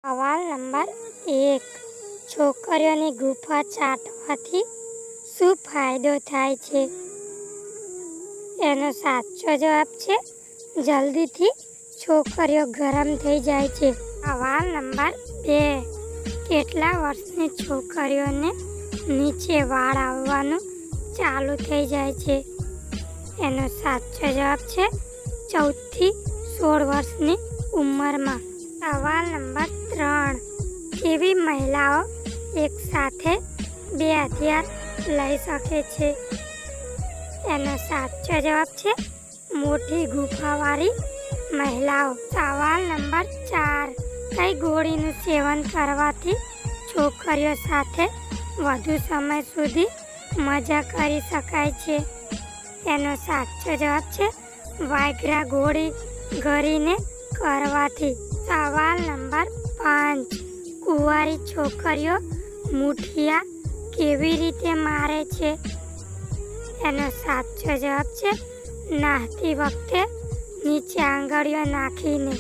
સવાલ નંબર 1. છોકરીઓની ગુફા ચાટવાથી શું ફાયદો થાય છે? એનો સાચો જવાબ છે જલ્દીથી છોકરીઓ ગરમ થઈ જાય છે. સવાલ નંબર 2. કેટલા વર્ષની છોકરીઓને નીચે વાળ આવવાનું ચાલુ થઈ જાય છે? એનો સાચો જવાબ છે 14 થી 16 વર્ષની ઉંમરમાં. સવાલ નંબર 3. કેવી મહિલાઓ એકસાથે 2 હથિયાર લઈ શકે છે? એનો સાચો જવાબ છે મોટી ગુફાવાળી મહિલાઓ. સવાલ નંબર 4. કઈ ગોળીનું સેવન કરવાથી છોકરીઓ સાથે વધુ સમય સુધી મજા કરી શકાય છે? એનો સાચો જવાબ છે વાયગ્રા ગોળી ગળીને કરવાથી. સવાલ નંબર 5. કુંવારી છોકરીઓ મુઠિયા કેવી રીતે મારે છે? એનો સાચો જવાબ છે નહાતી વખતે નીચે આંગળીઓ નાખીને.